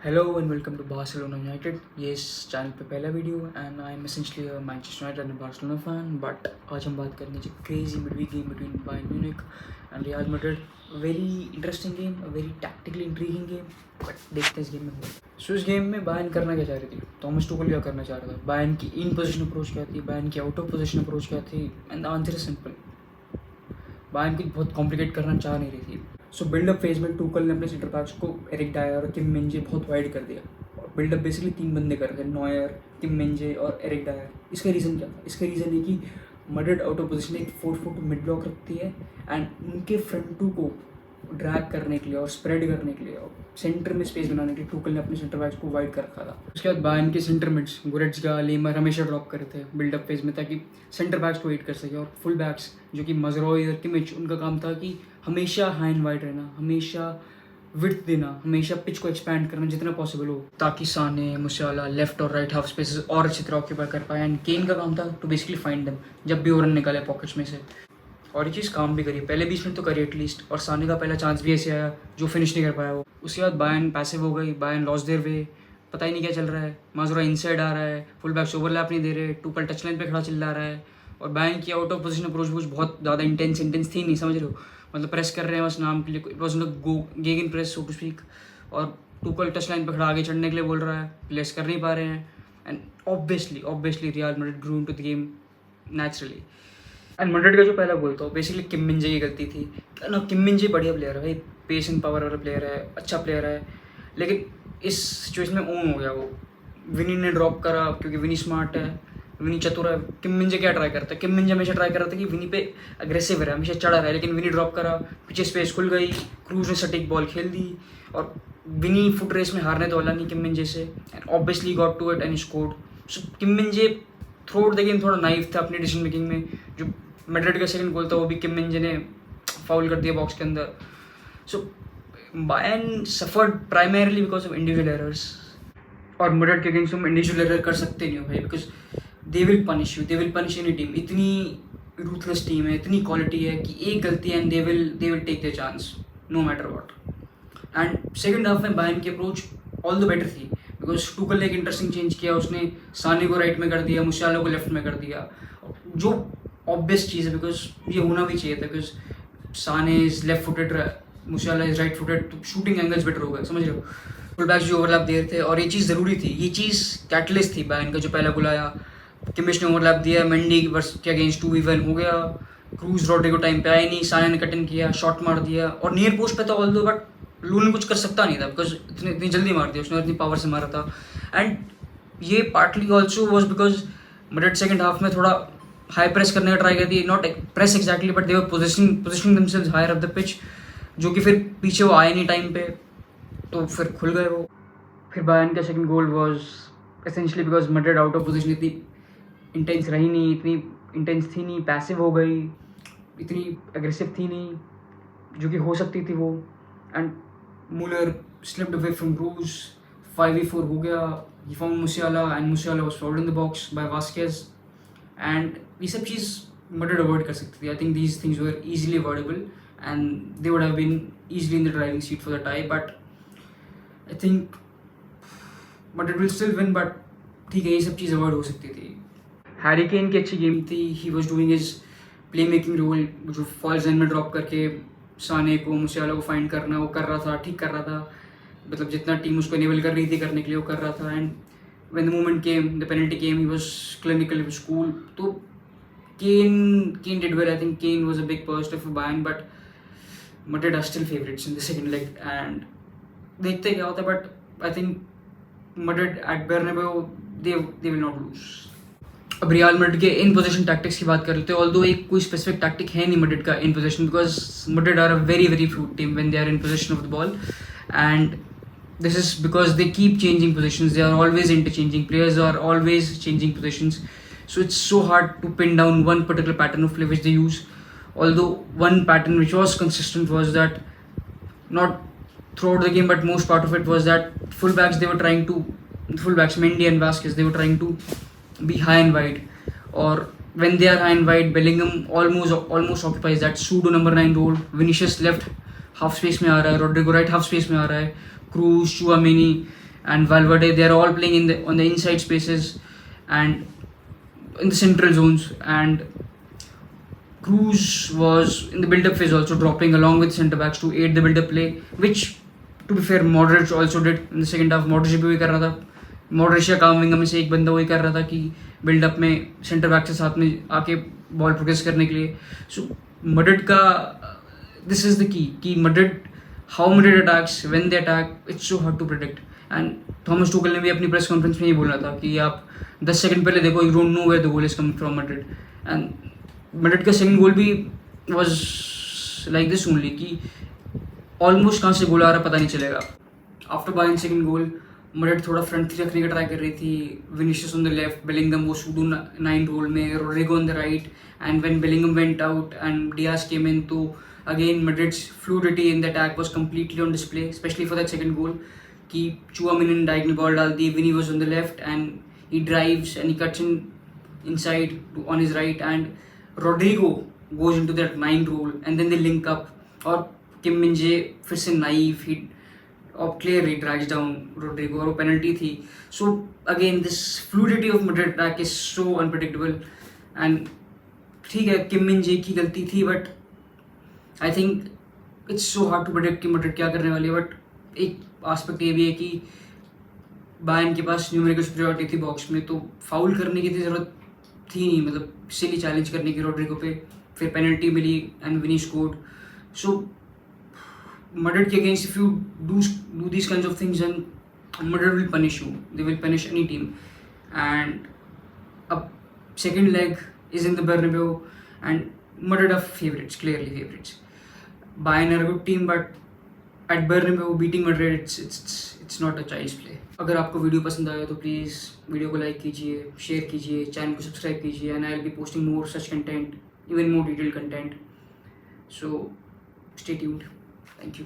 Hello and welcome to Barcelona United. ये इस channel पे पहला video and I am essentially a Manchester United and Barcelona fan. But आज हम बात करेंगे जो crazy midweek game between Bayern Munich and Real Madrid. Very interesting game, a very tactically intriguing game. But देखते हैं इस गेम में हुआ। सो इस गेम में बायर्न करना क्या चाह रही थी, थॉमस टुखल क्या करना चाह रहा था, बायर्न की इन पोजीशन अप्रोच क्या थी, बायर्न की आउट ऑफ पोजीशन अप्रोच क्या थी, and the answer is simple. Bayern कुछ बहुत कॉम्प्लिकेट करना चाह नहीं रही थी। सो बिल्डअप फेज में टूकल ने अपने सेंटर बैक्स को एरिक डायर और किम मिंजे बहुत वाइड कर दिया। और बिल्डअप बेसिकली तीन बंदे कर रहे थे, नॉयर, किम मिंजे और एरिक डायर। इसका रीज़न क्या था? इसका रीज़न है कि मैड्रिड आउट ऑफ पोजीशन एक 4-4 मिड ब्लॉक रखती है एंड उनके फ्रंट टू को ड्रैग करने के लिए और स्प्रेड करने के लिए और सेंटर में स्पेस बनाने के लिए टूकल ने अपने सेंटर बैक्स को वाइड कर रखा था। उसके बाद बायर्न के सेंटर मिड्स गोरेट्ज़का, लेमर हमेशा ड्रॉप करे थे बिल्डअप फेज में ताकि सेंटर बैक्स को वेट कर सके। और फुल बैक्स जो कि मजरॉय और किमिच, उनका काम था कि हमेशा हाई एंड वाइड रहना, हमेशा विड्थ देना, हमेशा पिच को एक्सपैंड करना जितना पॉसिबल हो ताकि साने, मुसियाला लेफ्ट और राइट हाफ स्पेसेस और अच्छी तरह ऑक्यूपाई कर पाए। एंड केन का काम था टू बेसिकली फाइंड देम जब भी वो रन निकाले पॉकेट्स में से। और ये चीज़ काम भी करी, पहले 20 मिनट तो करी एटलीस्ट। और साने का पहला चांस भी ऐसे आया जो फिनिश नहीं कर पाया वो। उसके बाद बायर्न पैसिव हो गई, बायर्न लॉस देयर वे, पता ही नहीं क्या चल रहा है। माजुरा इनसाइड आ रहा है, फुल बैक्स ओवरलैप नहीं दे रहे, टूकल टच लाइन पे खड़ा चिल्ला रहा है। और बायर्न की आउट ऑफ पोजीशन अप्रोच कुछ बहुत ज़्यादा इंटेंस थी नहीं, समझ रहे हो? मतलब प्रेस कर रहे हैं बस नाम के लिए, इट वॉज गो गेगिन प्रेस सो टू स्पीक। और टूकल टच लाइन पे खड़ा आगे चढ़ने के लिए बोल रहा है, प्लेस कर नहीं पा रहे हैं। And obviously Real Madrid grew into the game naturally. And Madrid का जो पहला गोल था बेसिकली किम मिंजे की गलती थी ना। किम मिंजे बढ़िया प्लेयर है भाई, पेस एंड पावर वाला प्लेयर है, अच्छा प्लेयर है। लेकिन इस सिचुएशन में ओन हो गया वो। विनी ने ड्रॉप करा क्योंकि विनी स्मार्ट है, विनी चतुर है। किम मिंजे क्या ट्राई करता है? किम मिंजे हमेशा ट्राई कर रहा था कि विनी पे अग्रेसिव रहा, हमेशा चढ़ा रहा है। लेकिन विनी ड्रॉप करा, पीछे स्पेस खुल गई, क्रूज ने सटीक बॉल खेल दी और विनी फुट रेस में हारने तो वाला नहीं किम मिंजे से। And obviously got to it and scored. So Kim Minjae throughout the game थोड़ा नाइफ था अपनी डिसीजन मेकिंग में। जो मैड्रिड का सेकंड गोल था वो भी किम मिंजे ने फाउल कर दिया बॉक्स के अंदर। So Bayern suffered primarily because of individual errors. और मैड्रिड के अगेंस्ट तुम इंडिविजुअल एरर कर सकते नहीं हो भाई, because they will punish you, they will punish any team. इतनी रूथलेस टीम है, इतनी क्वालिटी है कि एक गलती and they will take the chance no matter what. And second half में बायर्न की अप्रोच ऑल द बेटर थी बिकॉज टूकल ने एक इंटरेस्टिंग चेंज किया। उसने साने को राइट में कर दिया, मुसियाला को लेफ्ट में कर दिया, जो ऑब्वियस चीज़ है बिकॉज ये होना भी चाहिए था। Because Sane is left footed, मुसियाला is right footed, तो शूटिंग एंगल्स बेटर हो गए, समझ रहे हो? फुल बैक्स जो ओवरलैप दे रहे थे और ये चीज़ ज़रूरी थी, ये चीज़ कैटलिस्ट थी बायर्न का जो पहला गोल आया। किमिच ने ओवरलैप दिया, मेंडी वर्स के अगेंस्ट 2v1 हो गया, क्रूज रोड्रिगो टाइम पे आया नहीं, साने ने कट इन किया, शॉट मार दिया और नियर पोस्ट पे था ऑल दो। बट लून कुछ कर सकता नहीं था बिकॉज इतनी जल्दी मार दिया उसने, इतनी पावर से मारा था। एंड ये partly also was because Madrid second half में थोड़ा हाई प्रेस करने का ट्राई करती है, not press exactly but they were positioning themselves higher up the pitch, जो कि फिर पीछे वो आए नहीं टाइम पे, तो फिर खुल गए वो। फिर बायर्न का second goal was essentially because Madrid out of position इतनी इंटेंस रही नहीं, इतनी इंटेंस थी नहीं, पैसिव हो गई, इतनी एग्रेसिव थी नहीं जो कि हो सकती थी वो। And Müller slipped away from Kroos, 5v4 हो गया, he found Musiala and Musiala was fouled in the box by Vazquez. And ये सब चीज़ मैड्रिड अवॉइड कर सकती थी। I think these things were easily avoidable and they would have been easily in the driving seat for the tie. But I think Madrid will still win, but ठीक है, ये सब चीज़ अवॉइड हो सकती थी। हैरी केन की अच्छी game थी, he was doing his play making role, जो फॉल जोन में ड्रॉप करके साने को, मुसियाला को फाइंड करना वो कर रहा था, ठीक कर रहा था। मतलब जितना टीम उसको इनेबल कर रही थी करने के लिए वो कर रहा था। And when the moment came, the penalty came, he was clinical, he was cool. So Kane did well. I think Kane was a big positive for Bayern, but Madrid are still favorites in the second leg. And देखते क्या होता है, but I think Madrid at Bernabeu they will not lose. अब real Madrid के इन position tactics की बात कर लेते हैं। ऑल्दो एक कोई स्पेसिफिक टैक्टिक है नहीं मैड्रिड का in position, because Madrid are a very fluid team when they are in position of the ball. And this is because they keep changing positions, they are always interchanging, players are always changing positions, so it's so hard to pin down one particular pattern of play which they use. Although one pattern which was consistent was that, not throughout the game but most part of it, was that fullbacks Mendy and Vasquez, they were trying to be high and wide, or when they are high and wide, Bellingham almost occupies that pseudo number 9 role, Vinicius left half space में आ रहा है, Rodrigo right half space में आ रहा है, cruise, Tchouameni, and Valverde, they are all playing on the inside spaces and in the central zones, and Cruz was in the build-up phase also dropping along with centre backs to aid the build-up play, which to be fair Modric also did in the second half. Modric भी वही कर रहा था, Modric या कामविंगा में से एक बंदा वही कर रहा था कि बिल्डअप में सेंटर बैक से साथ में आके बॉल प्रोग्रेस करने के लिए. सो Madrid का this is the key कि Madrid, how Madrid attacks, when they attack, it's so hard to predict. And Thomas Tuchel ने भी अपनी प्रेस कॉन्फ्रेंस में ये बोला था कि आप 10 सेकंड पहले देखो, you don't know where the goal is coming from Madrid. And Madrid का सेकंड गोल भी was like this only कि ऑलमोस्ट कहाँ से गोल आ रहा पता नहीं चलेगा. After buying second goal Madrid थोड़ा फ्रंट थ्री रखने का ट्राई कर रही थी. Vinicius on the left, Bellingham वो सूडो 9 रोल में, Rodrigo on the right, and when Bellingham went out and Diaz came in, तो again Madrid's fluidity in the attack was completely on display, especially for that second goal कि Chouameni ने diagonal ball डाल दी. Vinny was on the left and he drives and he cuts in inside on his right, and Rodrigo goes into that 9 role and then they link up, और Kim Min-jae फिर से naive, he clearly drags down Rodrigo और वो penalty थी. So again this fluidity of Madrid attack is so unpredictable, and ठीक है Kim Min-jae की गलती थी, but I think it's so hard to predict कि Madrid क्या करने वाली है. बट एक आस्पेक्ट ये भी है कि बायर्न के पास न्यूमेरिकल सुपीरियरिटी थी बॉक्स में, तो फाउल करने की ज़रूरत थी नहीं, मतलब सिली चैलेंज करने की रोड्रिगो पे. फिर पेनल्टी मिली and Vini scored. So Madrid के against if you do these kinds of things, then Madrid will punish you. They will punish any team. And अब second leg is in the Bernabeu and Madrid are favorites, clearly favorites. Bayern are a good team, but at Bernabeu beating Madrid, it's not a child's play. अगर आपको video पसंद आया तो please video को like कीजिए, share कीजिए, channel को subscribe कीजिए, and I will be posting more such content, even more detailed content. So stay tuned. Thank you.